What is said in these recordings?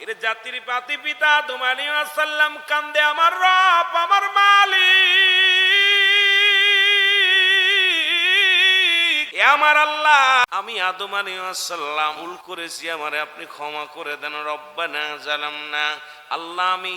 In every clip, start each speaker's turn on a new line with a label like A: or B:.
A: এর জাতির পাতি পিতা আদম আলাইহিস সালাম কান্দে, আমার রব, আমার মালিক, আমার আল্লাহ, আমি আদম আলাইহিস সালাম ভুল করেছি, আমারে আপনি ক্ষমা করে দেন। রব্বানা জালামনা, আল্লাহ আমি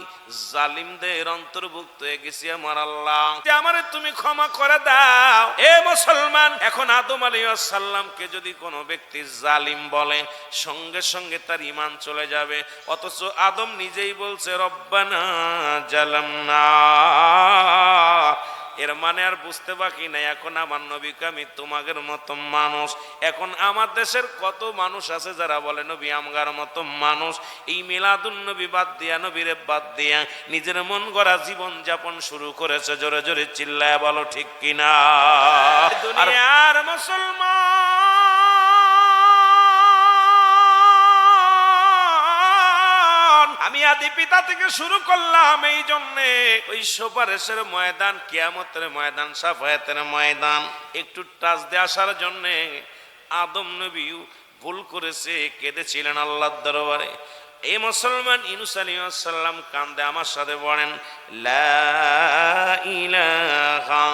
A: জালিমদের অন্তর্ভুক্ত হয়ে গেছি, আমার আল্লাহ আমারে তুমি ক্ষমা করে দাও। এ মুসলমান, এখন আদম আলাইহিস সালামকে যদি কোনো ব্যক্তি জালিম বলে, সঙ্গে সঙ্গে তার ঈমান চলে যাবে, অথচ আদম নিজেই বলছে রব্বানা জালামনা। এর মানে আর বুঝতে বাকি নাই, এখন আমার নবীকে আমি তোমাদের মতো মানুষ। এখন আমার দেশের কত মানুষ আছে যারা বলে নবী আমগার মতো মানুষ, এই মিলাদুন নবী বাদ দিয়া, নবীরে বাদ দিয়া নিজের মন গড়া জীবন যাপন শুরু করেছে। জোরে জোরে চিল্লায় বলো ঠিক কিনা? দুনিয়ার মুসলমান, আমি আদি পিতা থেকে শুরু করলাম এই জন্যে, ওই সুপারিশের ময়দান, কিয়ামতের ময়দান, শাফায়াতের ময়দান একটু টাচ দিয়ে আসার জন্যে আদম নবীও ভুল করেছে, কেঁদেছিলেন আল্লাহর দরবারে। এই মুসলমান, ইউনূস আলাইহিস সালাম কান্দে, আমার সাথে পড়েন লা ইলাহা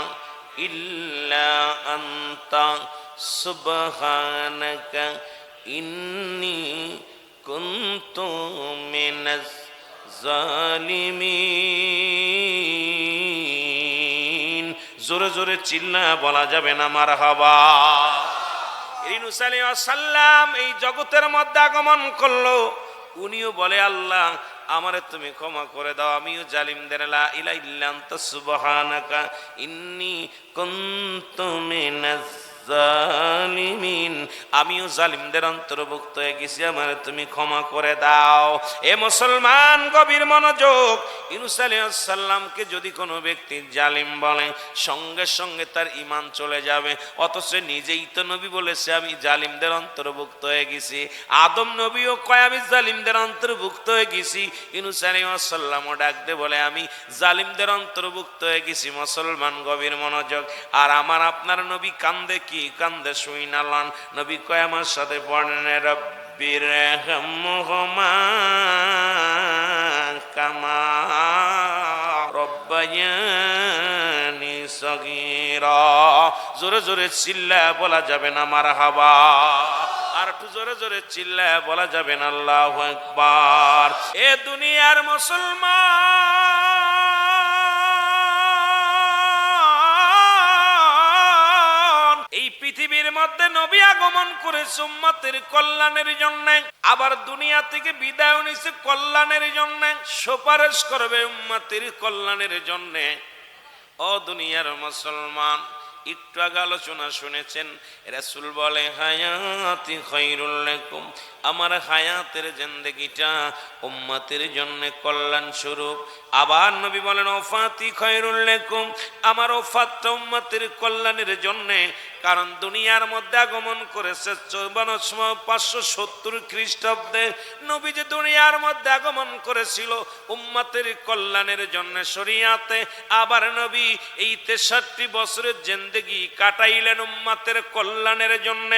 A: ইল্লা আনতা সুবহানাকা ইন্নী কুনতু মিনাজ জালিমিন। জোরে জোরে চিল্লা বলা যাবে না মারহাবা। ইউনূস আলাইহিস সালাম এই জগতের মধ্যে আগমন করলো, উনিও বলে আল্লাহ আমারে তুমি ক্ষমা করে দাও, আমিও জালিমদের লা ইলাহা ইল্লা আনতা সুবহানাকা ইন্নী কুনতু মিনাজ জালিমিন, আমিও জালিমদের অন্তর্ভুক্ত হয়ে গেছি, আমারে তুমি ক্ষমা করে দাও। এ মুসলমান, গভীর মনোযোগ। ইউনূস আলাইহিস সালামকে যদি কোনো ব্যক্তি জালিম বলে, সঙ্গে সঙ্গে তার ঈমান চলে যাবে, অথচ নিজেই তো নবী বলেছে আমি জালিমদের অন্তর্ভুক্ত হয়ে গেছি। আদম নবীও কয় আমি জালিমদের অন্তর্ভুক্ত হয়ে গেছি। ইউনূস আলাইহিস সালামও ডাক দে বলে আমি জালিমদের অন্তর্ভুক্ত হয়ে গেছি। মুসলমান, গভীর মনোযোগ। আর আমার আপনার নবী কান্দে কি? কান্দে শুইনালান। নবী কয় আমার সাথে পড়েন রব্বির হামহুমা কামা রব্বায়ানি সগীরা। জোরে জোরে চিল্লা বলা যাবে না মারহাবা। আর একটু জোরে জোরে চিল্লা বলা যাবে না আল্লাহু আকবার। এ দুনিয়ার মুসলমান, এই পৃথিবীর মধ্যে নবী আগমন করেছে উম্মতের কল্যাণের জন্য, আবার দুনিয়া থেকে বিদায় নিছে কল্যাণের জন্য, সুপারিশ করবে উম্মতের কল্যাণের জন্য। ও দুনিয়ার মুসলমান, একটু আগে আলোচনা শুনেছেন, রাসূল বলে হায়াতি খায়রুল লাকুম, আমার হায়াতের জিন্দেগিটা উম্মতের জন্য কল্যাণ স্বরূপ। আবার নবী বলেন ওফাতি খায়রুল লাকুম, আমার ওফাতটা উম্মতের কল্যাণের জন্য। কারণ দুনিয়ার মধ্যে আগমন করেছে 570 খ্রিস্টাব্দে। নবী যে দুনিয়ার মধ্যে আগমন করেছিল উম্মতের কল্যাণের জন্য শরিয়াতে, আবার নবী এই 63 বছরের জিন্দেগি কাটাইলেন উম্মতের কল্যাণের জন্য।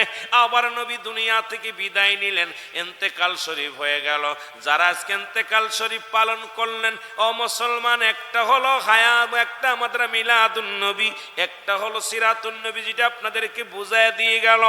A: আবার নবী দুনিয়া থেকে বিদায় নিলেন, ইন্তেকাল শরীফ হয়ে গেল। যারা আজকে ইন্তেকাল শরীফ পালন করলেন, ও মুসলমান, একটা হলো হায়াত, একটা আমাদের মিলাদুন নবী, একটা হলো সিরাতুন নবী, যেটা আপনাদেরকে বুঝায় দিয়ে গেল।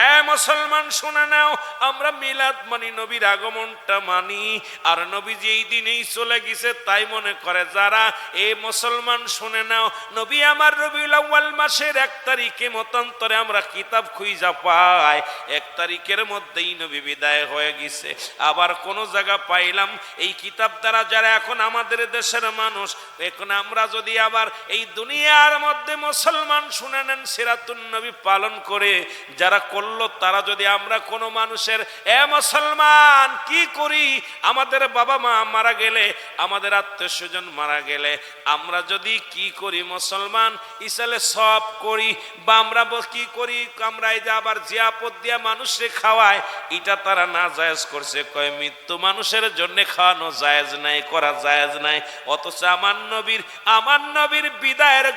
A: এ মুসলমান শুনে নাও, আমরা মিলাদ মানি, নবীর আগমনটা মানি, আর নবী যে এই দিনেই চলে গেছে তাই মনে করে যারা। এ মুসলমান শুনে নাও, নবী আমার রবিউল আউয়াল মাসের 1 তারিখে মতান্তরে আমরা কিতাব খুঁজা পাই 1 তারিখের মধ্যেই নবী বিদায় হয়ে গেছে। আবার কোন জায়গা পাইলাম এই কিতাব দ্বারা যারা এখন আমাদের দেশের মানুষ, এখন আমরা যদি আবার এই দুনিয়ার মধ্যে মুসলমান শুনে নেন সিরাতুন নবী পালন করে যারা করলো, তারা যদি আমরা কোনো মানুষের এ মুসলমান কি করি, আমাদের বাবা মা মারা গেলে, আমাদের আত্মীয় স্বজন মারা গেলে আমরা যদি কি করি মুসলমান, ইসালে সব করি, বা আমরা কি করি, আমরা এই যে আবার জিয়াপত দিয়া মানুষে খাওয়ায়, এটা তারা যারা না জায়েজ করছে, কয় মৃত্যু মানুষের জন্য খাওয়ানো জায়েজ নাই, করা জায়েজ নাই। অথচ আমার নবীর বিদায়ের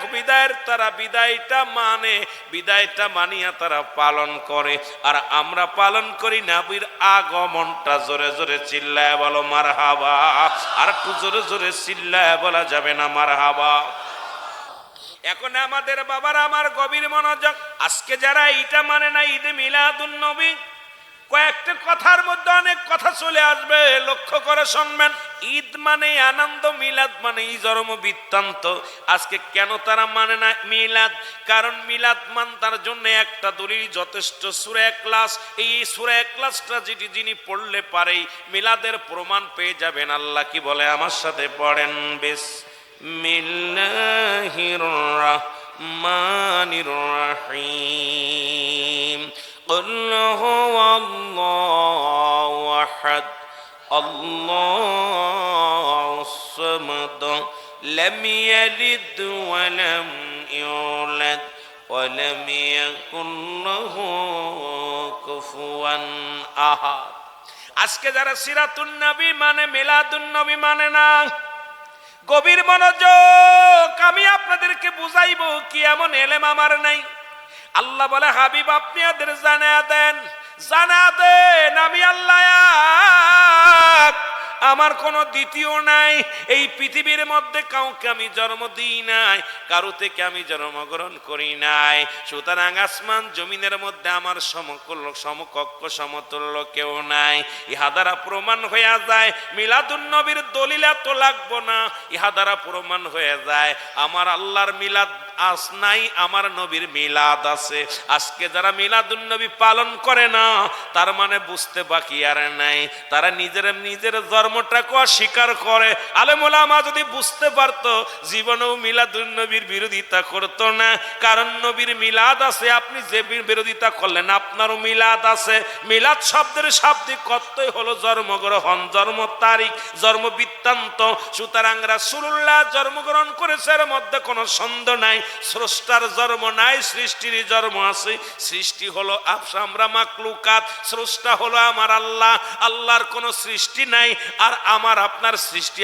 A: তারা বিদায়টা মানে, বিদায়টা মানিয়া তারা পালন করে। আর আমরা পালন করি নবীর আগমনটা। জোরে জোরে চিল্লায় বলো মারহাবা। আর একটু জোরে জোরে চিল্লায় বলা যাবে না মারহাবা? এখন আমাদের বাবার আমার গভীর মনোযোগ। আজকে যারা এইটা মানে না ঈদে মিলাদুন নবী, কয়েকটা কথার মধ্যে অনেক কথা চলে আসবে, লক্ষ্য করে শুনবেন। ঈদ মানে আনন্দ, মিলাদ মানে এই জন্ম বৃত্তান্ত। আজকে কেন তারা মানে না মিলাদ? কারণ মিলাদ মান তার জন্য একটা দলিল যথেষ্ট, সূরা ইখলাস। এই সূরা ইখলাসটা যিনি পড়লে পারে মিলাদের প্রমাণ পেয়ে যাবেন। আল্লাহ কি বলে, আমার সাথে পড়েন। বিসমিল্লাহির রাহমানির রাহিম। قل هو الله أحد الله الصمد لم يلد ولم يولد ولم يكن له كفوا أحد। আজকে যারা সিরাতুন নবী মানে মিলাদুন নবী মানে না, গভীর মনোযোগ। আমি আপনাদেরকে বুঝাইবো কি এমন এলেম আমার নাই। আল্লাহ বলে, হাবিব আপনি ওদের জানা দেন আমি আল্লাহ এক, আমার কোনো দ্বিতীয় নাই। এই পৃথিবীর মধ্যে কাউকে আমি জন্ম দিই নাই, কারো থেকে আমি জন্মগ্রহণ করি নাই। সুতরাং আসমান জমিনের মধ্যে আমার সমকক্ষ সমতুল্য কেউ নাই। ইহা দ্বারা প্রমাণ হয়ে যায় মিলাদুন নবীর দলিল এত লাগবো না। ইহা দ্বারা প্রমাণ হয়ে যায় আমার আল্লাহর মিলাদ আস নাই, আমার নবীর মিলাদ আছে। আজকে যারা মিলাদুন নবী পালন করে না, তার মানে বুঝতে বাকি আর নাই, তারা নিজের ধর্মটাকে অস্বীকার করে। আলেম ওলামা যদি বুঝতে পারতো, জীবনেও মিলাদুন নবীর বিরোধিতা করতো না। কারণ নবীর মিলাদ আছে, আপনি যে বিরোধিতা করলেন আপনারও মিলাদ আছে। মিলাদ শব্দের শাব্দিক অর্থই হলো জন্মগ্রহণ, জন্ম তারিখ, জন্ম বৃত্তান্ত। সুতরাং রাসূলুল্লাহ জন্মগ্রহণ করেছে, এর মধ্যে কোনো সন্দেহ নাই। স্রষ্টার জন্ম নাই, সৃষ্টির জন্ম আছে। সৃষ্টি হলো আমরা মাখলুকাত, স্রষ্টা হলো আমার আল্লাহ। আল্লাহর কোনো সৃষ্টি নাই, আর আমার আপনার সৃষ্টি।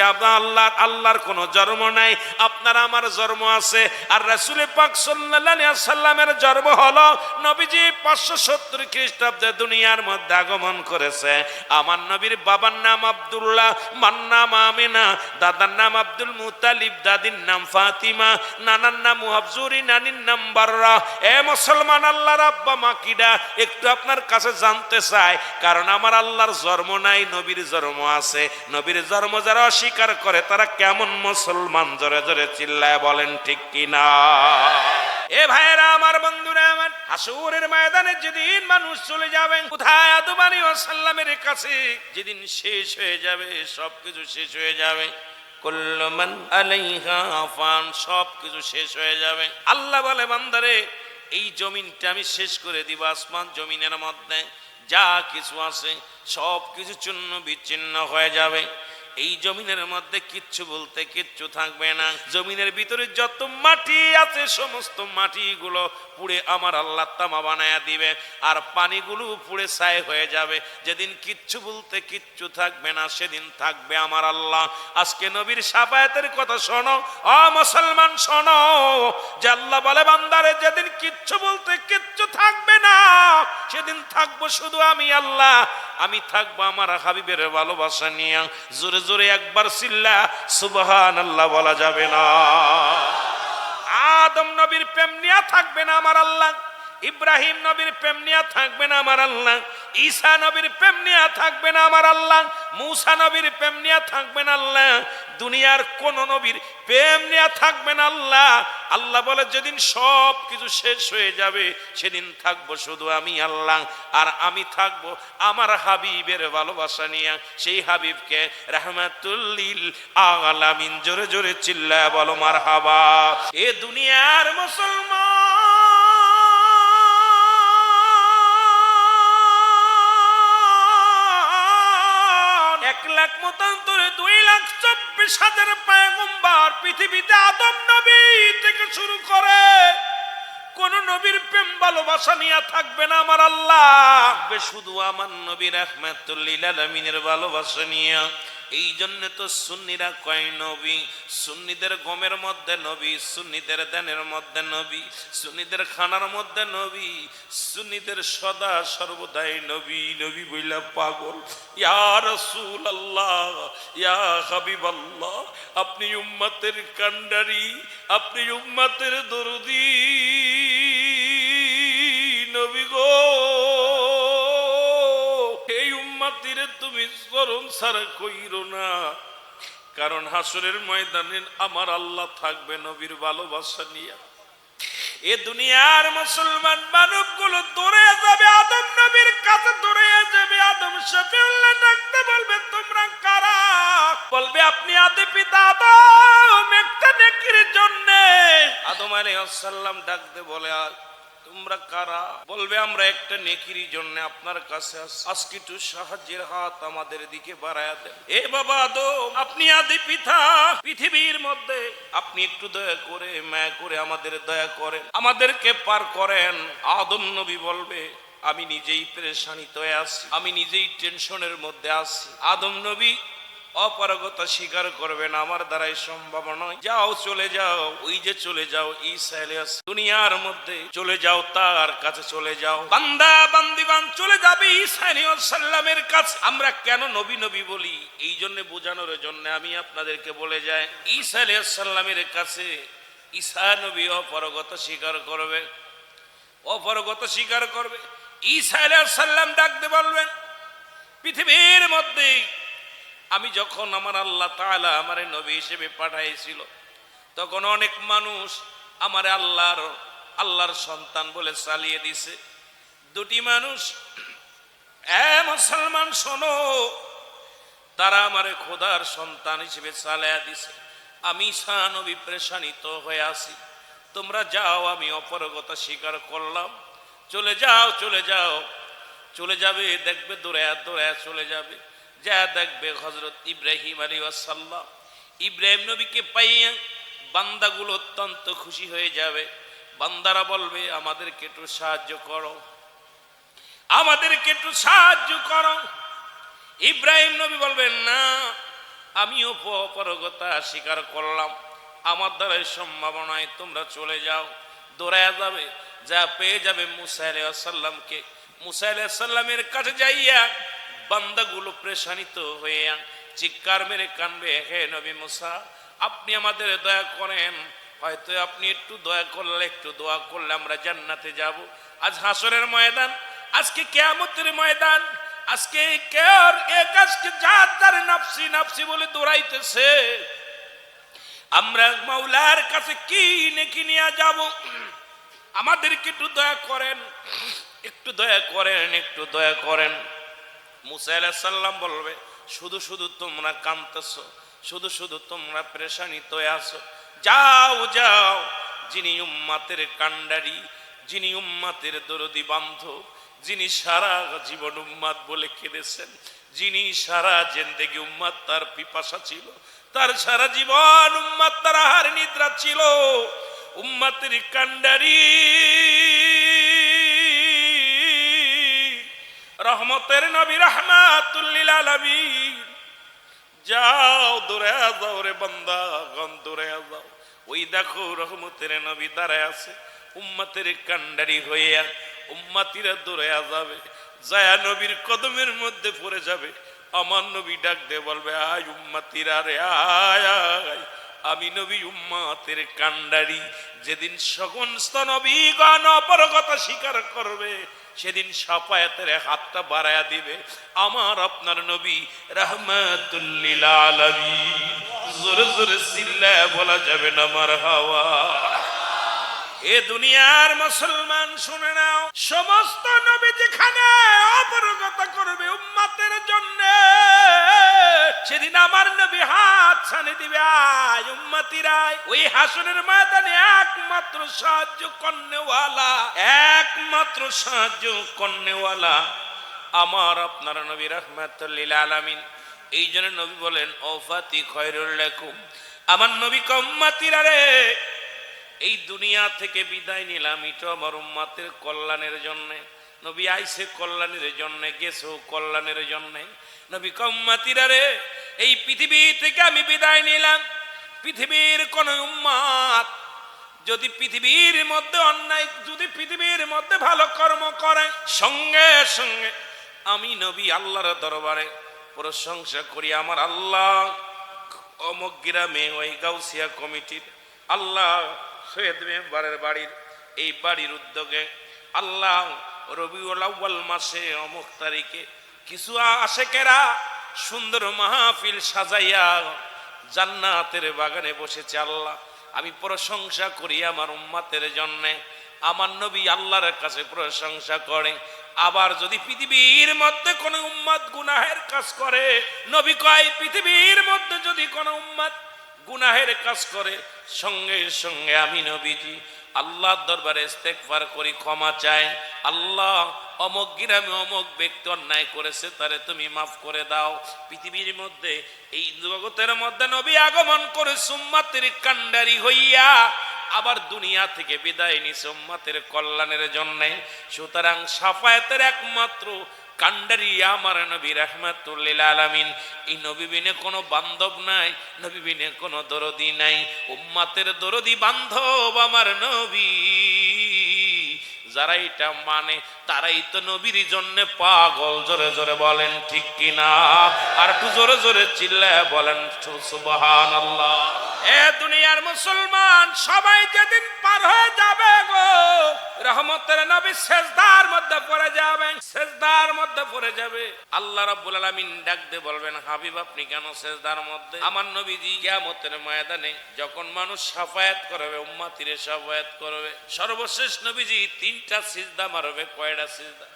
A: আল্লাহর কোনো জন্ম নাই, আপনার আমার জন্ম আছে। আর রাসূল পাক সাল্লাল্লাহু আলাইহি ওয়াসাল্লামের জন্ম হলো নবীজি 570 খ্রিস্টাব্দে দুনিয়ার মধ্যে আগমন করেছে। আমার নবীর বাবার নাম আব্দুল্লাহ, মার নাম আমিনা, দাদার নাম আব্দুল মুতালিব, দাদির নাম ফাতিমা, নানার নাম মুহাবজুরি, নানির নাম বাররা। এ মুসলমান, আল্লাহর আব্বা মা কিডা একটু আপনার কাছে জানতে চাই। কারণ আমার আল্লাহর জন্ম নাই, নবীর জন্ম আছে। নবীর জন্ম যারা অস্বীকার করে তারা কেমন মুসলমান? জোরে জোরে চিল্লায় বলেন ঠিক কিনা? এ ভাইরা আমার, বন্ধুরা আমার, হাসরের ময়দানে যেদিন মানুষ চলে যাবে কোথায়? আদম আলাইহিস সালামের কাছে। যেদিন শেষ হয়ে যাবে, সবকিছু শেষ হয়ে যাবে, কুল্লু মান আলাইহা ফান, সবকিছু শেষ হয়ে যাবে। আল্লাহ বলে, বান্দারে এই জমিনটা আমি শেষ করে দিব। আসমান জমিনের মধ্যে যা কিছু আছে সব কিছু চূর্ণ বিচ্ছিন্ন হয়ে যাবে। এই জমিনের মধ্যে কিচ্ছু বলতে কিচ্ছু থাকবে না। জমিনের ভিতরে যত মাটি আছে সমস্ত মাটিগুলো পুড়ে আমার আল্লাহ তামা বানায়া দিবে, আর পানিগুলো পুড়ে ছাই হয়ে যাবে। যেদিন কিচ্ছু বলতে কিচ্ছু থাকবে না, সেদিন থাকবে আমার আল্লাহ। আজকে নবীর শাফায়াতের কথা শোনো, ও মুসলমান শোনো, যে আল্লাহ বলে, বান্দারে যেদিন কিচ্ছু বলতে কিচ্ছু থাকবে না, সেদিন থাকবো শুধু আমি আল্লাহ। আমি থাকবো আমার হাবিবের ভালোবাসা নিয়ে। জোরে জোরে একবার চিল্লা সুবহানাল্লাহ বলা যাবে না? আদম নবীর প্রেম নিয়ে থাকবে না আমার আল্লাহ, ইব্রাহিম নবীর প্রেম নিয়ে থাকবে না আমার আল্লাহ, ঈসা নবীর প্রেম নিয়ে থাকবে না আমার আল্লাহ, মূসা নবীর প্রেম নিয়ে থাকবে না আল্লাহ, দুনিয়ার কোন নবীর প্রেম নিয়ে থাকবে না আল্লাহ। আল্লাহ বলে, যেদিন সব কিছু শেষ হয়ে যাবে সেদিন থাকবো শুধু আমি আল্লাহ, আর আমি থাকবো আমার হাবিবের ভালোবাসা নিয়ে। সেই হাবিবকে রাহমাতুল লিল আলামিন। জোরে জোরে চিল্লায় বলো মারহাবা। এ দুনিয়ার মুসলমান, 1,24,000 পয়গম্বর পৃথিবীতে, আদম নবী থেকে শুরু করে কোন নবীর প্রেম ভালোবাসা নিয়ে থাকবে না আমার আল্লাহ, শুধু আমার নবী রাহমাতুল লিল আলামিনের ভালোবাসা নিয়ে। এই জন্য তো সুন্নিরা কয় নবী, সুন্নিদের গমের মধ্যে নবী, সুন্নিদের দানের মধ্যে নবী, সুন্নিদের খানার মধ্যে নবী, সুন্নিদের সদা সর্বদাই নবী নবী বইলা পাগল। ইয়া রাসূলুল্লাহ, ইয়া হাবিবাল্লাহ, আপনি উম্মতের কান্ডারি, আপনি উম্মতের দরদি নবী গো। এই উম্মতিরে তুমি চরণ ছাড়া কইরো না, কারণ হাসরের ময়দানে আমার আল্লাহ থাকবে নবীর ভালোবাসা নিয়ে। এ দুনিয়ার মুসলমান মানবগুলো দৌড়ে যাবে আদম নবীর কাছে, দৌড়ে যাবে আদম শফিউল্লাহ, ডাকতে বলবে তোমরা কারা? বলবে আপনি আদি পিতা আদম, একটা নেকির জন্য। আদম আলাইহিস সালাম ডাকতে বলে তোমরা কারা? বলবে আমরা একটা নেকির জন্য আপনার কাছে আসি, আজকে একটু সাহায্যের হাত আমাদের দিকে বাড়ায়া দেন। এ বাবা আদম, আপনি আদি পিতা, পৃথিবীর মধ্যে আপনি একটু দয়া করে মায়া করে আমাদের দয়া করেন, আমাদেরকে পার করেন। আদম নবী বলবে আমি নিজেই পেরেশানিতে আছি, আমি নিজেই টেনশনের মধ্যে আছি। আদম নবী অপারগতা স্বীকার করবেন, আমার দ্বারাই সম্ভব নয়, যাও চলে যাও, ওই যে চলে যাও ঈসা আলাইহিস দুনিয়ার মধ্যে চলে যাও, তার কাছে চলে যাও। বান্দা বান্দিগণ চলে যাবে ঈসা আলাইহিস সালামের কাছে। আমরা কেন নবী নবী বলি? এই জন্য বোঝানোর জন্য আমি আপনাদেরকে বলে যাই, ঈসা আলাইহিস সালামের কাছে ঈসা নবী অপারগতা স্বীকার করবে, অপারগতা স্বীকার করবে। ঈসা আলাইহিস সালাম ডাকতে বলবেন পৃথিবীর মধ্যে আমি যখন আমার আল্লাহ তাআলা আমারে নবী হিসেবে পাঠাইছিল, তখন অনেক মানুষ আমারে আল্লাহর সন্তান বলে চালিয়ে দিছে। দুটি মানুষ, মুসলমান শোনো, তারা আমারে খোদার সন্তান হিসেবে চালিয়ে দিছে। আমি ঈসা নবী পেরেশানিত হয়ে আছি, তোমরা যাও, আমি অপারগতা স্বীকার করলাম, চলে যাও চলে যাও। চলে যাবে, দেখবে দৌড়ায়া দৌড়ায়া চলে যাবে, যা দেখবে হযরত ইব্রাহিম আলাইহিস সালাম, ইব্রাহিম নবীকে পাইয়া বান্দাগুলো অত্যন্ত খুশি হয়ে যাবে। বান্দারা বলবে আমাদেরকে একটু সাহায্য করো, আমাদেরকে একটু সাহায্য করো। ইব্রাহিম নবী বলবেন না, আমিও অপারগতা স্বীকার করলাম, আমার দ্বারাই সম্ভব নয়, তোমরা চলে যাও। দৌড়ায়া যাবে, যা পেয়ে যাবে মুসা আলাইহিস সালামকে। মুসা আলাইহিস সালামের কাছে যাইয়া বান্দাগুলো পেরেশানিত হয়ে চিৎকার মেরে কানবে, হে নবী মুসা, আপনি আমাদের দয়া করেন, হয়তো আপনি একটু দয়া করলে, একটু দোয়া করলে আমরা জান্নাতে যাব। আজ হাসরের ময়দান, আজকে কিয়ামতের ময়দান, আজকে আজকে যার যার নাফসি নাফসি বলে দৌড়াইতেছে, আমরা মাওলার কাছে কি নেকি নিয়ে যাব? আমাদেরকে একটু দয়া করেন, একটু দয়া করেন, একটু দয়া করেন। মুসা আলাইহিস সালাম বলবে শুধু শুধু তোমরা কাঁদতেছো, শুধু শুধু তোমরা পেরেশানিত হয়ে আছো, যাও যাও, যিনি উম্মতের কান্ডারি, যিনি উম্মতের দরদি বান্ধব, যিনি সারা জীবন উম্মত বলে কেঁদেছেন, যিনি সারা জিন্দেগি উম্মত তার পিপাসা ছিল, তার সারা জীবন উম্মত তার আহার নিদ্রা ছিল, উম্মতের কান্ডারি রহমতের নবী রাহমাতুল লিল আলামিন, যাও দৌড়ায়া যাও রে বান্দা গণ, দৌড়ায়া যাও। ওই দেখো রহমতের নবী দাঁড়ায় আছে, উম্মতের কান্ডারি হইয়া উম্মতিরা দৌড়ায়া যাবে, যায়া নবীর কদমের মধ্যে পড়ে যাবে। আমার নবী ডাক দিয়ে বলবে আয় উম্মতিরা রে আয় আয়, আমি নবী উম্মতের কান্ডারি। যেদিন সমস্ত নবীগণ অপারগতা স্বীকার করবে, সেদিন সাফায়াতের হাতটা বাড়ায়া দিবে আমার আপনার নবী রাহমাতুল লিল আলামিন। জোরে জোরে চিল্লায়া বলা যাবে না মারহাবা। এ দুনিয়ার মুসলমান শুনে নাও, সমস্ত নবী যেখানে অপারগতা করবে উম্মতের জন্য, সেদিন আমার নবী হাত ছানি দিবে আয় উম্মতিরা। ওই হাসরের ময়দানে একমাত্র সাহায্য করনেওয়ালা, একমাত্র সাহায্য করনেওয়ালা আমার আপনার নবী রাহমাতুল লিল আলামিন। এই জন্য নবী বলেন ওফাতি খয়রুল লাকুম, আমার নবী উম্মতিরা রে, এই দুনিয়া থেকে বিদায় নিলাম, এটা আমার উম্মতের কল্যাণের জন্য। নবী আইসে কল্যাণের জন্য, গেছো কল্যাণের জন্য। নবী উম্মতিরা রে, এই পৃথিবী থেকে আমি বিদায় নিলাম। পৃথিবীর কোন উম্মত যদি পৃথিবীর মধ্যে অন্যায়, যদি পৃথিবীর মধ্যে ভালো কর্ম করে, সঙ্গে সঙ্গে আমি নবী আল্লাহর দরবারে প্রশংসা করি। আমার আল্লাহ অমুক গ্রামে ওই গাউসিয়া কমিটির আল্লাহ সৈয়দ মেম্বারের বাড়ির এই বাড়ির উদ্যোগে আল্লাহ রবিউল আউয়াল মাসে অমুক তারিখে কিছু আশেকেরা সুন্দর মাহফিল সাজাইয়া জান্নাতের বাগানে বসেছে। আল্লাহ আমি প্রশংসা করি আমার উম্মতের জন্য। আমার নবী আল্লাহর কাছে প্রশংসা করে। আবার যদি পৃথিবীর মধ্যে কোন উম্মত গুনাহের কাজ করে, নবী কয় পৃথিবীর মধ্যে যদি কোন উম্মত গুনাহের কাজ করে, সঙ্গে সঙ্গে আমি নবীজি আল্লাহর দরবারে ইস্তেগফার করি, ক্ষমা চাই। আল্লাহ অমুক গ্রামে অমুক ব্যক্তি অন্যায় করেছে, তারে তুমি মাফ করে দাও। পৃথিবীর মধ্যে এই জগতের মধ্যে নবী আগমন করে উম্মতের কান্ডারি হইয়া আবার দুনিয়া থেকে বিদায় নিছে উম্মতের কল্যাণের জন্য। সুতরাং শাফায়াতের একমাত্র কান্ডারি আমার নবী রাহমাতুল লিল আলামিন। এই নবী বিনে কোনো বান্ধব নাই, নবী বিনে কোনো দরদি নাই। উম্মতের দরদি বান্ধব আমার নবী। যারা এটা মানে তারাই তো নবীর জন্য পাগল। জোরে জোরে বলেন ঠিক কিনা? আর একটু জোরে জোরে চিল্লায় বলেন সুবহানাল্লাহ। এ দুনিয়ার মুসলমান সবাই যেদিন পার হয়ে যাবে গো, রহমতের নবী সেজদার মধ্যে পড়ে যাবে, সেজদার মধ্যে পড়ে যাবে। আল্লাহ রাব্বুল আলামিন ডাক দিয়ে বলবেন, হাবিব আপনি কেন সেজদার মধ্যে? আমার নবীজি কিয়ামতের ময়দানে যখন মানুষ শাফায়াত করবে, উম্মতিরে শাফায়াত করবে, সর্বশেষ নবীজি তিনটা সিজদা মারবে। কয়টা সিজদা?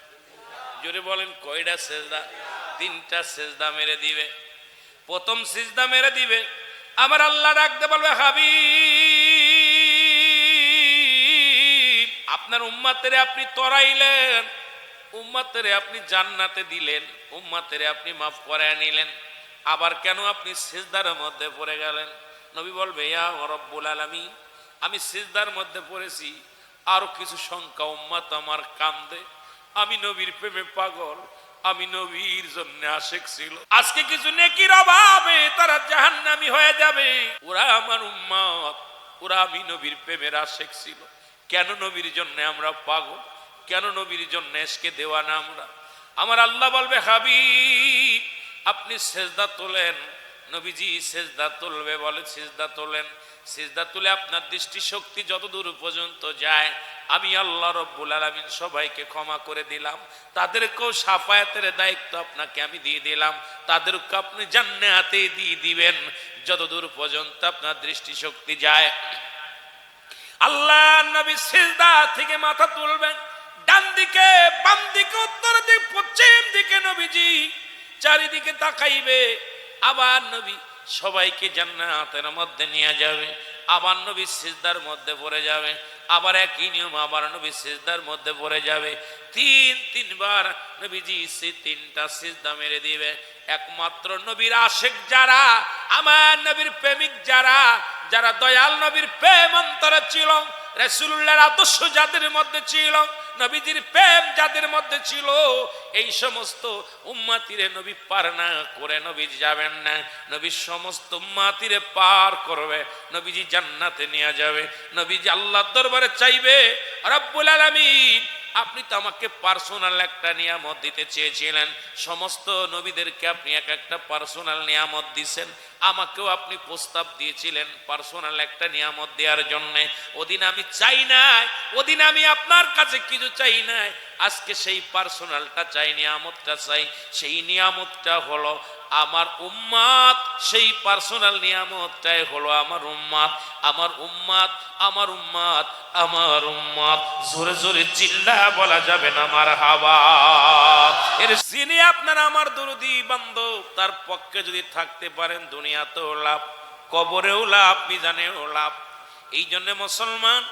A: জোরে বলেন কয়টা সিজদা? তিনটা সিজদা মেরে দিবে। প্রথম সিজদা মেরে দিবে, আমার আল্লাহ ডাকতে বলবে, হাবিব আপনার উম্মতেরে আপনি তরাইলেন, উম্মতেরে আপনি জান্নাতে দিলেন, উম্মতেরে আপনি মাফ করে নিলেন, আবার কেন আপনি সিজদার মধ্যে পড়ে গেলেন? নবী বলবে, ইয়া রব্বুল আলামিন আমি সিজদার মধ্যে পড়েছি, আরো কিছু সংখ্যা উম্মত আমার কান্দে, আমি নবীর প্রেমে পাগল, আমি নবীর জন্য আশিক ছিল, আজকে কিছু নেকির অভাবে তারা জাহান্নামী হয়ে যাবে। ওরা আমার উম্মত, ওরা আমি নবীর প্রেমের আশিক ছিল। কেন নবীর জন্য আমরা পাগল? কেন নবীর জন্য এসকে দেওয়ানা আমরা? আমার আল্লাহ বলবে, হাবিব আপনি সেজদা তোলেন। নবীজি সেজদা তুলবে, বলে সিজদা তোলেন। সিজদা তুলে আপনার দৃষ্টি শক্তি যতদূর পর্যন্ত যায়, আমি আল্লাহ রব্বুল আলামিন সবাইকে ক্ষমা করে দিলাম। তাদেরকেও শাফায়াতের দায়িত্ব আপনাকে আমি দিয়ে দিলাম, তাদেরকে আপনি জান্নাতে দিয়ে দিবেন যতদূর পর্যন্ত আপনার দৃষ্টি শক্তি যায়। আল্লাহ নবী সিজদা থেকে মাথা তুলবেন, ডান দিকে বাম দিকে উত্তর দিকে পশ্চিম দিকে নবীজি চারিদিকে তাকাইবে। আবার নবী সবাইকে জান্নাতের মধ্যে নিয়ে যাবে। আবার নবী সিজদার মধ্যে পড়ে যাবে। আবার একই নিয়ম, আবার নবী সিজদার মধ্যে পড়ে যাবে। তিনবার নবীজি সে তিনটা সিজদা মেরে দিবে। একমাত্র নবীর আশিক যারা, আমার নবীর প্রেমিক যারা, যারা দয়াল নবীর প্রেম অন্তরে ছিল, রাসূলুল্লাহর আদর্শ যাদের মধ্যে ছিল, নবীজির প্রেম যাদের মধ্যে ছিল, এই সমস্ত উম্মতিরে নবী পার না করে নবীজি যাবেন না। নবী সমস্ত উম্মতিরে পার করবে, নবীজি জান্নাতে নিয়ে যাবে। নবীজি আল্লাহর দরবারে চাইবে, রব্বুল আলামিন আপনি তো আমাকে পার্সোনাল একটা নিয়ামত দিতে চেয়েছিলেন, সমস্ত নবীদেরকে আপনি এক একটা পার্সোনাল নিয়ামত দিয়েছেন, আমাকেও আপনি প্রস্তাব দিয়েছিলেন পার্সোনাল একটা নিয়ামত দেওয়ার জন্য। ওদিন আমি চাই নাই, ওদিন আমি আপনার কাছে কিছু চাই নাই, আজকে সেই পার্সোনালটা চাই, নিয়ামতটা চাই। সেই নিয়ামতটা হলো আমার উম্মত, সেই পার্সোনাল নিয়ামতটাই হলো আমার উম্মত, আমার উম্মত, আমার উম্মত, আমার উম্মত। জোরে জোরে চিল্লা বলা যাবে না মারহাবা। এর যিনি আপনার আমার দরদি বান্ধব, তার পক্ষে যদি থাকতে পারেন দুনিয়াতেও লাভ, কবরেও লাভ, মিজানেও লাভ। এই জন্য মুসলমান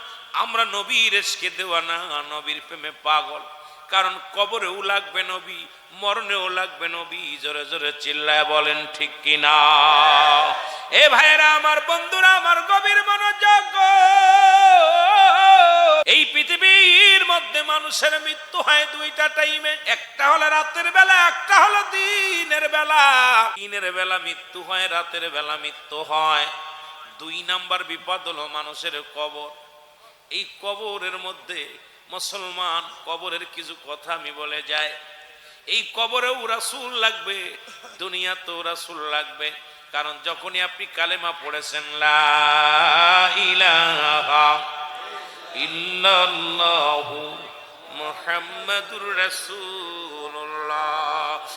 A: আমরা নবীর ইশকে দেওয়ানা, নবীর প্রেমে পাগল। কারণ কবরেও লাগবে নবী, মরণেও লাগবে নবী। জোরে জোরে চিল্লায় বলেন ঠিক কিনা? এ ভাইয়েরা আমার, বন্ধুরা আমার, গভীর মনোযোগ। এই পৃথিবীর মধ্যে মানুষের মৃত্যু হয় দুইটা টাইমে, একটা হলো রাতের বেলা, একটা হলো দিনের বেলা। দিনের বেলা মৃত্যু হয়, রাতের বেলা মৃত্যু হয়। দুই নাম্বার বিপদ হলো মানুষের কবর। এই কবরের মধ্যে মুসলমান, কবরের কিছু কথা আমি বলে যাই। এই কবরেও রাসূল লাগবে, দুনিয়াতেও রাসূল লাগবে। কারণ যখনই আপনি কালেমা পড়েছেন লা ইলাহা ইল্লাল্লাহু মুহাম্মাদুর রাসূলুল্লাহ,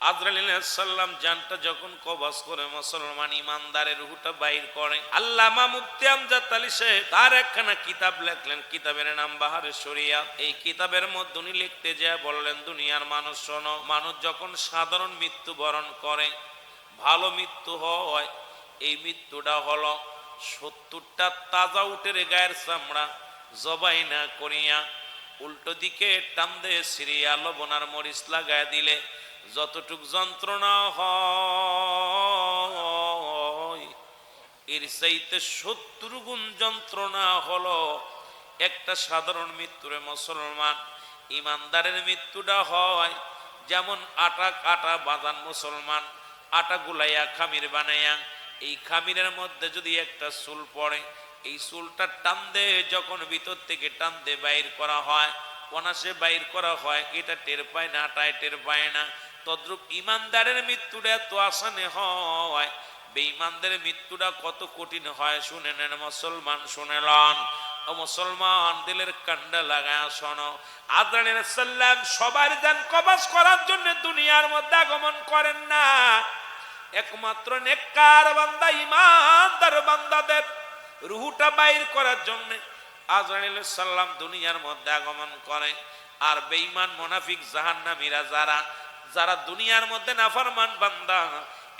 A: আজরাইল আলাইহিস সালাম জানটা যখন কবজ করে মুসলমান ইমানদারের রূহটা বাইর করে, আল্লামা মুফতি আমজাদ আলী সাহেব তার একখানা কিতাব লেখলেন, কিতাবের নাম বাহারে শরিয়াত। এই কিতাবের মধ্যে উনি লিখতে যায় বললেন, দুনিয়ার মানুষ শোনো, মানুষ যখন সাধারণ মৃত্যু বরণ করে, ভালো মৃত্যু হয়, এই মৃত্যুটা হলো 70টা তাজা উটের গায়ের চামড়া জবাই না করিয়া উল্টো দিকে টান দিয়ে সিরিয়া লবণ আর মরিচ লাগায় দিলে যতটুক যন্ত্রণা হয়, এর চাইতে 70 গুণ যন্ত্রণা হলো একটা সাধারণ মৃত্যুরে। মুসলমান ইমানদারের মৃত্যুটা হয় যেমন আটা কাটা বাজান, মুসলমান আটা গুলাইয়া খামির বানাইয়া, এই খামিরের মধ্যে যদি একটা চুল পড়ে, এই চুলটা টান দিয়ে যখন ভিতর থেকে টান দিয়ে বাইর করা হয়, অনাসে বাইর করা হয়, এটা টের পায় না, আটায় টের পায় না। তদ্রূপ ইমানদারের মৃত্যুটা এত আসানে হয়, বেঈমানদের মৃত্যুটা কত কঠিন হয় শুনে নেন মুসলমান, শুনে লন। ও মুসলমান, দিলের কান্ডা লাগায় শোনো, আজরাইল আলাইহিস সালাম সবার জান কবজ করার জন্য দুনিয়ার মধ্যে আগমন করেন না। একমাত্র নেককার বান্দা, ইমানদার বান্দাদের রূহটা বাইর করার জন্য আজরাইল আলাইহিস সালাম দুনিয়ার মধ্যে আগমন করে। আর বেঈমান মুনাফিক জাহান্নামীরা যারা যারা দুনিয়ার মধ্যে নাফরমান বান্দা,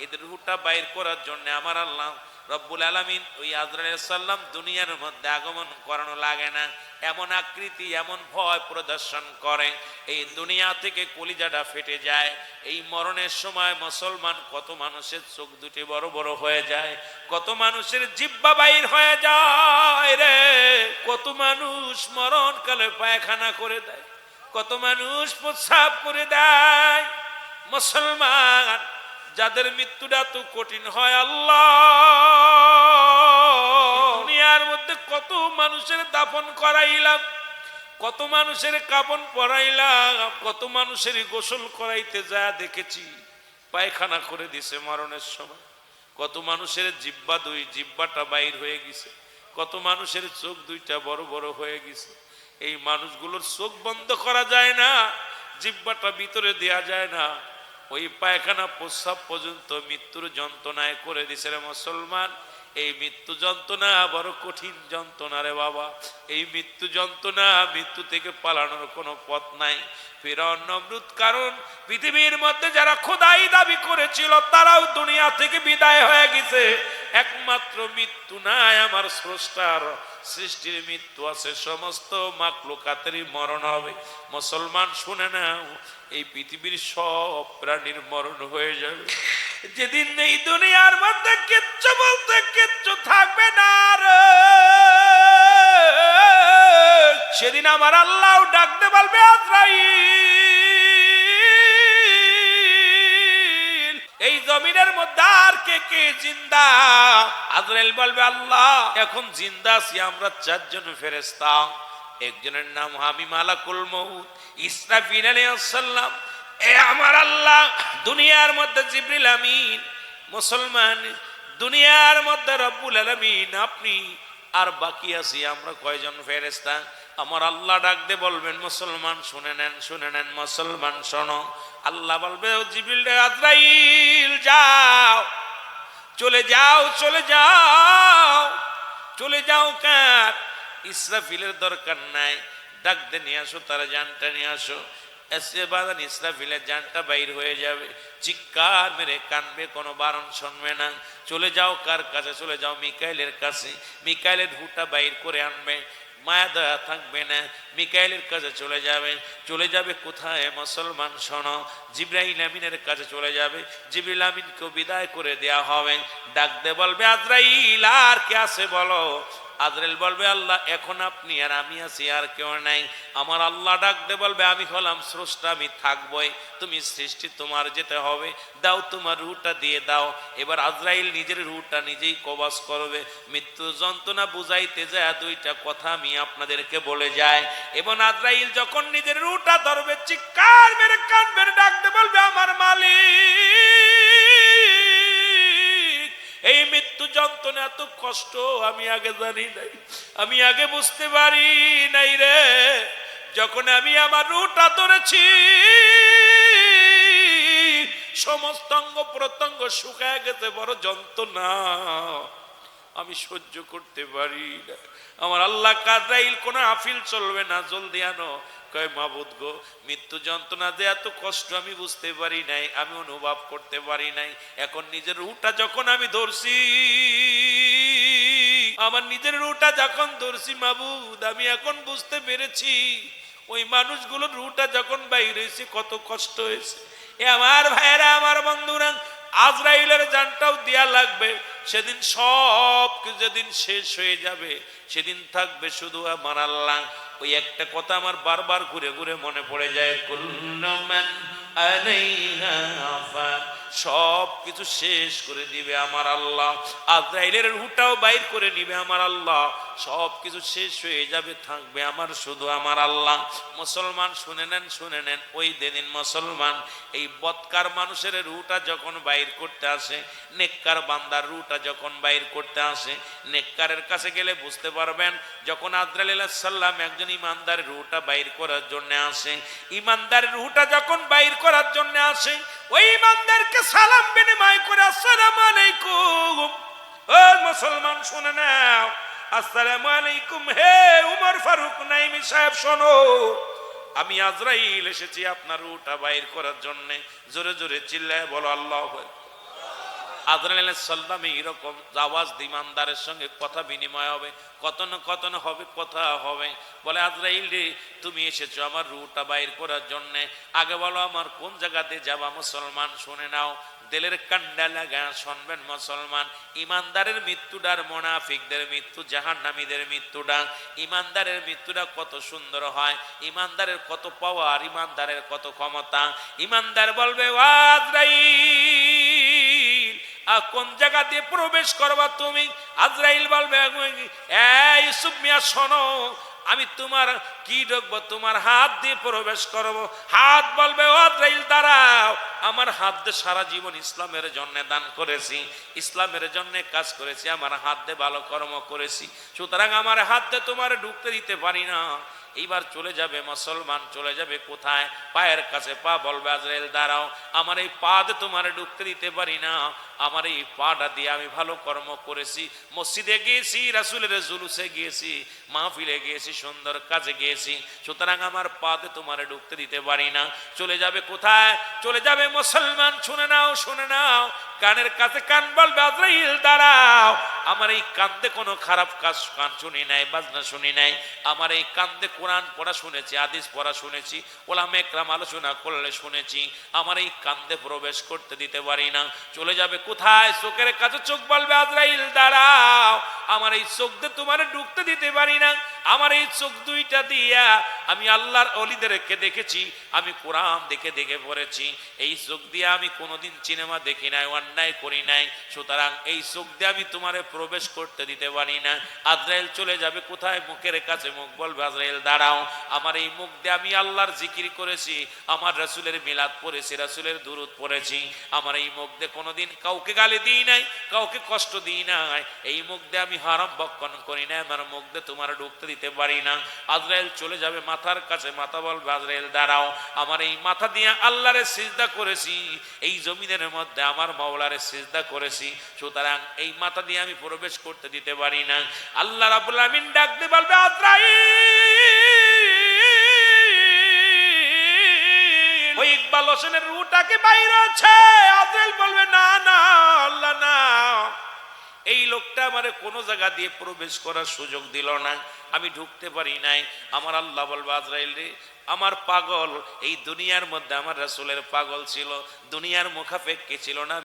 A: এদের রূহটা বাইর করার জন্য আমার আল্লাহ রব্বুল আলামিন ওই আজরাইল আলাইহিস সালাম দুনিয়ার মধ্যে আগমন করানো লাগে না, এমন আকৃতি, এমন ভয় প্রদর্শন করে, এই দুনিয়া থেকে কলিজাটা ফেটে যায়। এই মরণের সময় মুসলমান কত মানুষের চোখ দুটি বড় বড় হয়ে যায়, কত মানুষের জিহ্বা বাইর হয়ে যায় রে, কত মানুষ মরণকালে পায়খানা করে দেয়, কত মানুষ প্রস্রাব করে দেয়। মুসলমান যাদের মৃত্যুটা তো কঠিন হয়, আল্লাহ দুনিয়ার মধ্যে কত মানুষের দাফন করাইলাম, কত মানুষের কাফন পরাইলাম, কত মানুষের গোসল করাইতে যা দেখেছি পায়খানা করে দিছে মরণের সময়। কত মানুষের জিহ্বাটা বাইর হয়ে গেছে, কত মানুষের চোখ দুইটা বড় বড় হয়ে গেছে। এই মানুষগুলোর চোখ বন্ধ করা যায় না, জিহ্বাটা ভিতরে দেয়া যায় না, ওই পায়খানা প্রস্রাব পর্যন্ত মৃত্যুর যন্ত্রণায় করে দিছে রে মুসলমান। এই মৃত্যু যন্ত্রণা বড় কঠিন যন্ত্রণা রে বাবা। এই মৃত্যু যন্ত্রণা, মৃত্যু থেকে পালানোর কোনো পথ নাই। ফিরআউন, নমরুদ, কারণ পৃথিবীর মধ্যে যারা খোদাই দাবি করেছিল তারাও দুনিয়া থেকে বিদায় হয়ে গেছে। একমাত্র মৃত্যু নাই আমার স্রষ্টার, সৃষ্টির মৃত্যু আছে, সমস্ত মাখলুকাতেরই মরণ হবে। মুসলমান শুনে নাও, এই পৃথিবীর সব প্রাণীর মরণ হয়ে যাবে। যেদিন এই দুনিয়ার মধ্যে কিচ্ছু বলতে কিচ্ছু থাকবে না রে, সেদিন আমার আল্লাহ ডাকতে বলবে, আজরাইল এই জমিনের মধ্যে আর কে কে জিন্দা? আজরাইল বলবে, আল্লাহ এখন জিন্দা আছি আমরা 4 জন ফেরেশতা। একজনের নাম আমি মালাকুল মউত, ইসরাফিল আলাইহিস সালাম। এ আমার আল্লাহ, দুনিয়ার মধ্যে জিবরিল আমিন। মুসলমান দুনিয়ার মধ্যে রব্বুল আলামিন আপনি, আর বাকি আছি আমরা কয়জন ফেরেশতা? আমার আল্লাহ ডাক দে বলবেন, মুসলমান শুনে নেন, শুনে নেন মুসলমান শোনো। আল্লাহ বলবে, ও জিবরিল, আজরাইল যাও, চলে যাও, চলে যাও, চলে যাও। কার? ইসরাফিলের দরকার নাই, ডাক দে নিয়ে আসো, তার জানটা নিয়ে আসো। এসে বাদান ইসরাফিলের জানটা বাইর হয়ে যাবে, চিৎকার মেরে কানবে, কোনো বারণ শুনবে না। চলে যাও কার কাছে? চলে যাও মিকাইলের কাছে। মিকাইলের রূহটা বাইর করে আনবে, মায়া দয়া থাকবে না, মিকাইলের কাছে চলে যাবে। চলে যাবে কোথায় মুসলমান শোনো, জিবরাইল আমিনের কাছে চলে যাবে। জিবরাইল আমিনকেও বিদায় করে দেয়া হবে। ডাক দে বলবে আজরাইল আর কে আছে বলো। আজরাইল বলবে আল্লাহ এখন আপনি আর আমি আছি, আর কেউ নাই। আমার আল্লাহ ডাক দে বলবে আমি হলাম স্রষ্টা, আমি থাকবই, তুমি সৃষ্টি, তোমার যেতে হবে, দাও তোমার রুহটা দিয়ে দাও। এবার আজরাইল নিজের রুহটা নিজেই কবজ করবে। মৃত্যু যন্ত্রণা বুঝাইতে যায় দুইটা কথা আমি আপনাদেরকে বলে যাই। এবং আজরাইল যখন নিজের রুহটা ধরবে চিৎকার মেরে কাঁদবে, ডাক দে বলবে আমার মালিক, এই মৃত্যু যন্ত্রণা এত কষ্ট আমি আগে জানি নাই, আমি আগে বুঝতে পারি নাই রে। যখন আমি আমার রুহটা ধরেছি সমস্ত অঙ্গ প্রত্যঙ্গ শুকায় গেছে, বড় যন্ত্রণা আমি সহ্য করতে পারি না। আমার আল্লাহ আজরাইল কোনো আফিল চলবে না, জলদি আনো। কয় মাবুদ গো, মৃত্যু যন্ত্রণা যে এত কষ্ট আমি বুঝতে পারি নাই, আমি অনুভব করতে পারি নাই। এখন নিজের রুহটা যখন আমি ধরছি, আমার নিজের রুহটা যখন ধরছি মাবুদ, আমি এখন বুঝতে পেরেছি ওই মানুষগুলোর রুহটা যখন বাইরে হয়েছে কত কষ্ট হয়েছে। এ আমার ভাইয়েরা, আমার বন্ধুরা, আজরাইলের জানটাও দেয়া লাগবে। সেদিন সব কিছু যেদিন শেষ হয়ে যাবে, সেদিন থাকবে শুধু আমার আল্লাহ। ওই একটা কথা আমার বারবার ঘুরে ঘুরে মনে পড়ে যায়, কুল্লু মান আলাইহা ফান, সব কিছু শেষ করে দিবে আমার আল্লাহ। আজরাইলের রুহটাও বাইর করে নিবে আমার আল্লাহ। সব কিছু শেষ হয়ে যাবে, থাকবে আমার শুধু আমার আল্লাহ। মুসলমান শুনে নেন, শুনে নেন, ওই দিন মুসলমান এই বদকার মানুষের রুহটা যখন বাইর করতে আসে, নেককার বান্দার রুহটা যখন বাইর করতে আসে, নেককারের কাছে গেলে বুঝতে পারবেন, যখন আজরাইল আলাইহিস সালাম একজন ইমানদারের রুহটা বাইর করার জন্য আসে, ইমানদারের রুহটা যখন বাইর করার জন্য আসে, ওই ইমানদারকে সালাম বিনিময় করে আসসালামু আলাইকুম। ও মুসলমান শুনে নাও, আসসালামু আলাইকুম। হে উমর ফারুক নাইমি সাহেব শোনো, আমি আজরাইল এসেছি আপনার রুহটা বাইর করার জন্য। জোরে জোরে চিল্লায় বলো আল্লাহু আকবার। আজরাইল আলাইহিস সালাম এরকম আওয়াজ ইমানদারের সঙ্গে কথা বিনিময় হবে, কত না হবে, কথা হবে। বলে আজরাইল রে, তুমি এসেছো আমার রুহটা বাইর করার জন্য, আগে বলো আমার কোন জায়গাতে যাবা। মুসলমান শুনে নাও, দিলের কান্ডা লাগা শুনবেন মুসলমান। ইমানদারের মৃত্যুটার, মুনাফিকদের মৃত্যু, জাহান্নামীদের মৃত্যুটা, ইমানদারের মৃত্যুটা কত সুন্দর হয়, ইমানদারের কত পাওয়ার, ইমানদারের কত ক্ষমতা। ইমানদার বলবে আজরাইল কোন জায়গা দিয়ে প্রবেশ করবা তুমি? আজরাইল বলবে এই ইউসুফ মিয়া শোনো, আমি তোমার কি ঢুকবো, তোমার হাত দিয়ে প্রবেশ করবো। হাত বলবে ও আজরাইল দাঁড়াও, আমার হাত দিয়ে সারা জীবন ইসলামের জন্য দান করেছি, ইসলামের জন্য কাজ করেছি, আমার হাত দিয়ে ভালো কর্ম করেছি, সুতরাং আমার হাত দিয়ে তোমার ঢুকতে দিতে পারি না। এইবার চলে যাবে মুসলমান, চলে যাবে কোথায়? পায়ের কাছে পা, বলবে আজরাইল দাঁড়াও, আমার এই পা দিয়ে তোমার ঢুকতে দিতে পারি না, আমার এই পাটা দিয়ে আমি ভালো কর্ম করেছি, মসজিদে গিয়েছি, রাসূলের জুলুসে গিয়েছি, মাহফিলে গিয়েছি, সুন্দর কাজে গিয়েছি, সুতরাং আমার পাতে তোমারে ঢুকতে দিতে পারি না। চলে যাবে কোথায়? চলে যাবে মুসলমান, শুনে নাও, শুনে নাও, কানের কাছে কান, বলবে আজরাইল দাঁড়াও, আমার এই কান্দে কোনো খারাপ কাজ কান শুনি নাই, বাজনা শুনি নাই, আমার এই কান্দে কোরআন পড়া শুনেছি, হাদিস পড়া শুনেছি, ওলামা ইকরাম আলোচনা করলে শুনেছি, আমার এই কান্দে প্রবেশ করতে দিতে পারি না। চলে যাবে কোথায়? চোখের কাছে চোখ, বলবে আজরাইল দাঁড়াও, আমার এই চোখ দিয়ে তোমার ঢুকতে দিতে পারি না, আমার এই চোখ দুইটা দিয়া আমি আল্লাহর ওলিদেরকে দেখেছি, আমি কোরআন দেখে দেখে পড়েছি, এই চোখ দিয়ে আমি কোনোদিন সিনেমা দেখি নাই, অন্যায় করি নাই, সুতরাং এই চোখ দিয়ে আমি তোমারে প্রবেশ করতে দিতে পারি না। আজরাইল চলে যাবে কোথায়? মুখের কাছে মুখ, বলবে আজরাইল দাঁড়াও, আমার এই মুখ দিয়ে আমি আল্লাহর জিকির করেছি, আমার রাসূলের মিলাদ পড়েছি, রাসূলের দুরূদ পড়েছি, আমার এই মুখ দিয়ে কোনোদিন কাউকে গালি দিই নাই, কাউকে কষ্ট দিই নাই, এই মুখ দিয়ে আমি হারাম ভক্ষণ করি না, আমার মুখ দিয়ে তোমার ঢুকতে দিতে পারি না। আজরাইল চলে যাবে মাথার কাছে, মাথা বলবে আজরাইল দাঁড়াও, আমার এই মাথা দিয়ে আল্লাহরে সিজদা করেছি, এই জমিনের মধ্যে আমার মাওলারে সিজদা করেছি, সুতরাং এই মাথা দিয়ে আমি প্রবেশ করতে দিতে পারি না। আল্লাহ রাব্বুল আমিন ডাক দিয়ে বলবে আজরাইল, ওই ইকবাল হোসেনের রূহটাকে বাইরে আছে। আজরাইল বলবে না না আল্লাহ না, এই লোকটা আমারে কোনো জায়গা দিয়ে প্রবেশ করার সুযোগ দিল না, আমি ঢুকতে পারি নাই। আমার আল্লাহ বলবে আজরাইল রে, আমার পাগল এই দুনিয়ার মধ্যে আমার রাসূলের পাগল ছিল, দুনিয়ার মুখাপেক্ষী ছিল না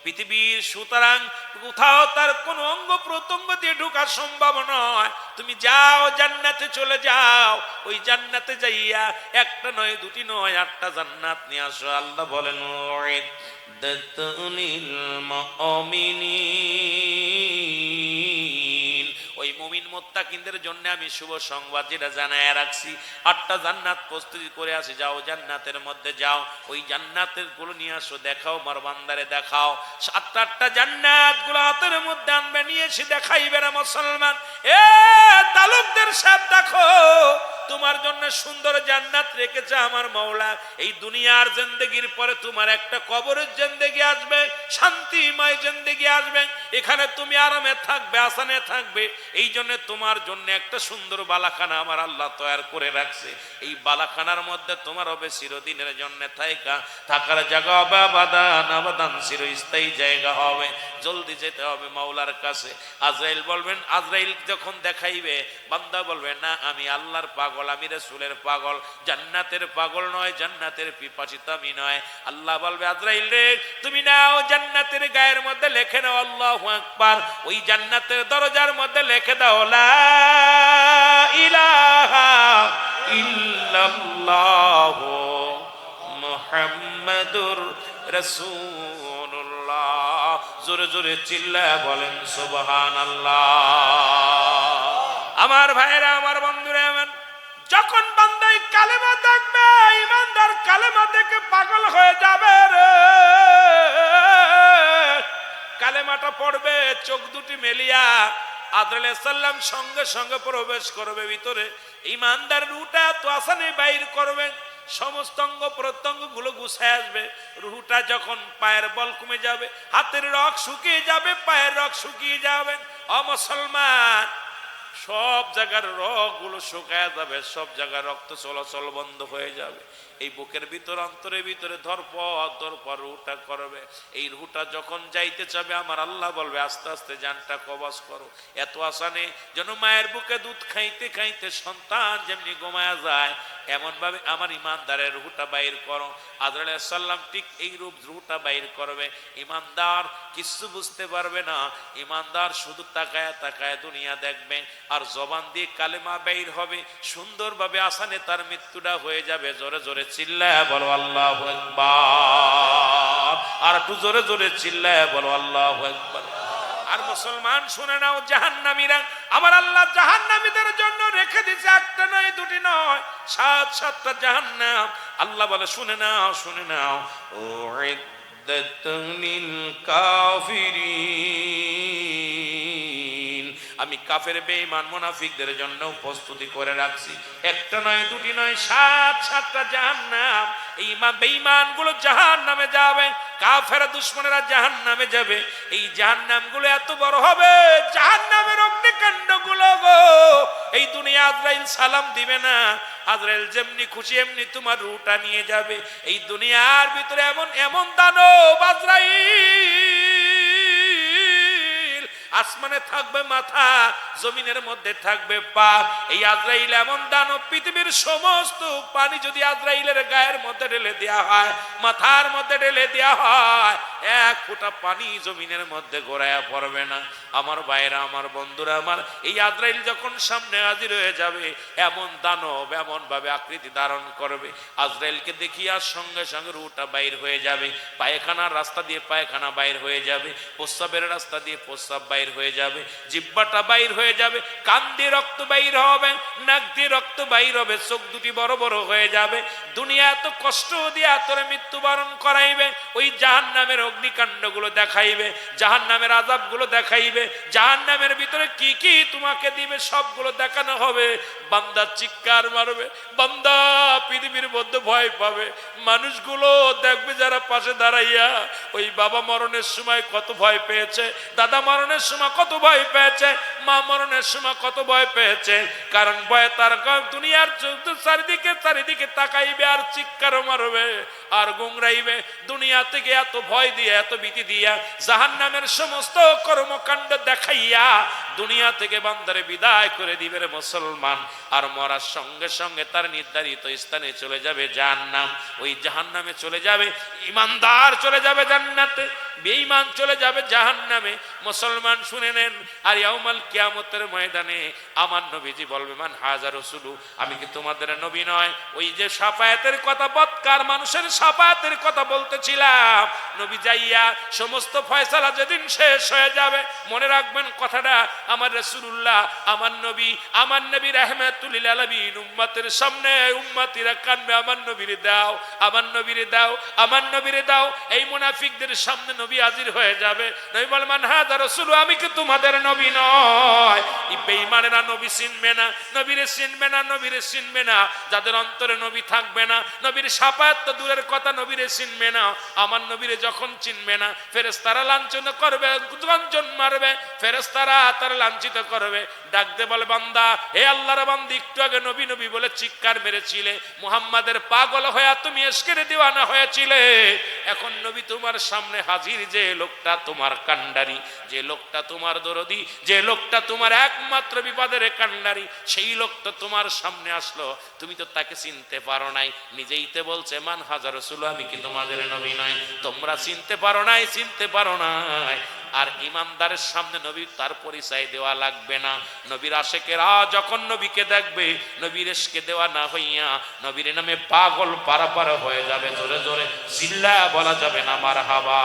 A: পৃথিবীর, সুতরাং কোথাও তার কোন অঙ্গ প্রত্যঙ্গ দিয়ে ঢোকা সম্ভব নয়। তুমি যাও জান্নাতে চলে যাও, ওই জান্নাতে যাইয়া একটা নয় দুটি নয় 8টা জান্নাত নিয়ে আসো। আল্লাহ বলেন ওই মুমিন মুত্তাকিনদের জন্য আমি শুভ সংবাদ যেটা জানায় রাখছি, 8টা জান্নাত প্রস্তুতি করে আসি, যাও জান্নাতের মধ্যে যাও, ওই জান্নাতের গুলো নিয়ে আসো, দেখাও আমার বান্দারে দেখাও। 8টা জান্নাত গুলো হাতের মধ্যে আনবে, নিয়ে এসে দেখাইবে না মুসলমান। এ তালুকদার সাহেব দেখো, তোমার জন্য সুন্দর জান্নাত রেখেছে আমার মাওলা। এই দুনিয়ার জিন্দেগির পরে তোমার একটা কবরের জিন্দেগি আসবে, শান্তিময় জিন্দেগি আসবে, এখানে তুমি আরামে থাকবে, আসানে থাকবে। এই জন্য তোমার জন্য একটা সুন্দর বালাখানা আমার আল্লাহ তৈরি করে রাখছে। এই বালাখানার মধ্যে তোমার হবে চিরদিনের জন্য থাকার জায়গা হবে, আবাদান চিরস্থায়ী জায়গা হবে। জলদি যেতে হবে মাওলার কাছে। আজরাইল বলবেন, আজরাইল যখন দেখাইবে, বান্দা বলবে না আমি আল্লাহর পাগল, আমি রাসূলের পাগল, জান্নাতের পাগল নয়, জান্নাতের পিপাসিত আমি নয়। আল্লাহ বলবে আজরাইল রে, তুমি নাও জান্নাতের গায়ের মধ্যে লিখে নাও আল্লাহু আকবার, ওই জান্নাতের দরজার মধ্যে লিখে দাও লা ইলাহা ইল্লাল্লাহু মুহাম্মাদুর রাসূলুল্লাহ। জোরে জোরে চিল্লায় বলেন সুবহানাল্লাহ। আমার ভাইরা, আমার বন্ধুরা, যখন বান্দাই কালেমা দেখবে, ইমানদার কালেমা দেখে পাগল হয়ে যাবে রে। কালেমাটা পড়বে, চোখ দুটি মেলিয়া আদর আলাইহিস সালাম সঙ্গে সঙ্গে প্রবেশ করবে ভিতরে। ইমানদার রুহটা তো আসানে বাইর করবে, সমস্ত অঙ্গ প্রত্যঙ্গ গুলো গুছায় আসবে। রুহটা যখন পায়ের বল কমে যাবে, হাতের রগ শুকিয়ে যাবে, পায়ের রগ শুকিয়ে যাবে। ও মুসলমান, সব জায়গার রগ গুলো শুকায় যাবে, সব জায়গায় রক্ত চলাচল বন্ধ হয়ে যাবে। এই বুকের ভিতর, অন্তরের ভিতরে ধরপর রুহটা করবে। এই রুহটা যখন যাইতে চাবে, আমার আল্লাহ বলবে আস্তে আস্তে জানটা কবজ করো। এত আসানে যেন মায়ের বুকে দুধ খাইতে খাইতে সন্তান যেমনি ঘুমায়া যায়, এমন ভাবে আমার ইমানদারের রুহটা বাইর করো। আদর আলাইহিস সালাম ঠিক এই রূপ রুহটা বাইর করবে। ইমানদার কিছু বুঝতে পারবে না, ইমানদার শুধু তাকায় তাকায় দুনিয়া দেখবে, আর জবান দিয়ে কালেমা বাইর হবে সুন্দরভাবে, আসানে তার মৃত্যুটা হয়ে যাবে। জোরে জোরে চিল্লায় বলো আল্লাহু আকবার, আর একটু জোরে জোরে চিল্লায় বলো আল্লাহু আকবার। আর মুসলমান শুনে নাও, জাহান্নামীরা আমার আল্লাহ জাহান্নামীদের জন্য রেখে দিয়েছে একটা নয় দুটি নয় 7টা জাহান্নাম। আল্লাহ বলে শুনে নাও, শুনে নাও, উইদ্দাতুল লিল কাফিরিন, আমি কাফের বেঈমান মুনাফিকদের জন্য প্রস্তুতি করে রাখছি। একটা নয় দুটি নয় 7টা জাহান্নাম। এই বেঈমান গুলো জাহান্নামে যাবে, কাফের দুশমনেরা জাহান্নামে যাবে। এই জাহান্নাম গুলো এত বড় হবে, জাহান্নামের অগ্নিকাণ্ড গুলো গো, এই দুনিয়া আজরাইল সালাম দিবে না। আজরাইল যেমনি খুশি এমনি তোমার রুহটা নিয়ে যাবে। এই দুনিয়ার ভিতরে এমন এমন দানব আজরাইল, আসমানে থাকবে মাথা, জমিনের মধ্যে থাকবে পা। এই আজরাইল এমন দানব, পৃথিবীর সমস্ত পানি যদি আজরাইলের গায়ের মধ্যে ঢেলে দেওয়া হয়, মাথার মধ্যে ঢেলে দেওয়া হয়, 1 ফোঁটা পানি জমিনের মধ্যে গড়াইয়া পড়বে না। আমার ভাইরা, আমার বন্ধুরা, আমার এই আজরাইল যখন সামনে হাজির হয়ে যাবে, এমন দানব এমন ভাবে আকৃতি ধারণ করবে, আজরাইলকে দেখিয়া সঙ্গে সঙ্গে রুহটা বাইর হয়ে যাবে। পায়খানার রাস্তা দিয়ে পায়খানা বাইর হয়ে যাবে, প্রস্রাবের রাস্তা দিয়ে প্রস্রাব বাইর হয়ে যাবে, জিহ্বাটা বাইর হয়ে যাবে, কান দিয়ে রক্ত বাইর হবে, নাক দিয়ে রক্ত বাইর হবে, চোখ দুটি বড় বড় হয়ে যাবে। দুনিয়া এত কষ্ট দিয়ে তোরে মৃত্যুবরণ করাইবে, ওই জাহান্নামের অগ্নিকাণ্ড গুলো দেখাইবে, জাহান্নামের আযাব গুলো দেখাইবে, জাহান্নামের ভিতরে কি কি তোমাকে দিবে সবগুলো দেখানো হবে। বান্দা চিৎকার মারবে, বান্দা পৃথিবীর মধ্যে ভয় পাবে। মানুষগুলো দেখবে যারা পাশে দাঁড়াইয়া, ওই বাবা মরণের সময় কত ভয় পেয়েছে, দাদা মরণের সময় কত ভয় পেয়েছে, মা মরণের সময় কত ভয় পেয়েছে, কারণ ভয়ে তার দুনিয়ার চারিদিকে তাকাইবে আর চিৎকার মারবে আর গুংরাইবে। দুনিয়া থেকে এত ভয় দিয়া এত ভীতি দিয়া জাহান্নামের সমস্ত কর্মকাণ্ড দেখাইয়া দুনিয়া থেকে বান্দারে বিদায় করে দিবে রে মুসলমান। আর মরার সঙ্গে সঙ্গে তার নির্ধারিত স্থানে চলে যাবে জাহান্নাম। ওই জাহান্নামে চলে যাবে ইমানদার, চলে যাবে জান্নাতে, বেঈমান চলে যাবে জাহান্নামে। মুসলমান শুনে নেন। আর ইয়াউমাল কিয়ামতের ময়দানে আমার নবীজি বলবে, মান হাযা রাসূলু, আমি কি তোমাদের নবী নয়? ওই যে শাফায়াতের কথা, বৎকার মানুষের শাফায়াতের কথা বলতেছিলাম, নবী যাইয়া সমস্ত ফয়সালা যেদিন শেষ হয়ে যাবে, মনে রাখবেন কথাটা, আমার রাসূলুল্লাহ, আমার নবী রাহমাতুল লিল আলামিন উম্মতের সামনে উম্মতিরা কানবে, আমার নবীরে দাও, আমার নবীরে দাও, আমার নবীরে দাও। এই মুনাফিকদের সামনে নবী হাজির হয়ে যাবে। নবী বলেন, মান হাযা রাসূলু, আমি কি তোমাদের নবী নয়? এই বেঈমানেরা নবী চিনবে না, নবীরে চিনবে না, নবীরে চিনবে না। যাদের অন্তরে নবী থাকবে না, নবীর শাফায়াত তো দূরের কথা, নবীরে চিনবে না। আমার নবীরে যখন চিনবে না, ফেরেশতারা লাঞ্ছনা করবে, গঞ্জন মারবে, ফেরেশতারা তার লাঞ্ছিত করবে। ডাক দে বলে, বান্দা, হে আল্লাহর বান্দা, একটু আগে নবী নবী বলে চিৎকার মেরেছিলে, মুহাম্মাদের পাগল হয়ে তুমি এশকের দিওয়ানা হয়েছিলে, এখন নবী তোমার সামনে হাজির। যে লোকটা তোমার কান্ডারি, যে লোকটা তোমার দরদি, যে লোকটা তোমার একমাত্র বিপদের কান্ডারি, সেই লোকটা তোমার সামনে আসলো, তুমি তো তাকে চিনতে পারো নাই। নিজেই তো বলছে, মান হাযা রাসূলু, আমি কি তোমাদের নবী নয়? তোমরা চিনতে পারো নাই, চিনতে পারো নাই। আর ইমানদারের সামনে নবী তার পরিচয় দেওয়া লাগবে না। নবীর আশেকেরা যখন নবীকে দেখবে, নবীর এশকে দেওয়া না হইয়া নবীর নামে পাগল পারাপার হয়ে যাবে। জোরে জোরে চিল্লায়া বলা যাবে না মারহাবা,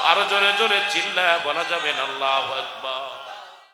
A: আরো জোরে জোরে চিল্লায়া বলা যাবে না আল্লাহু আকবার।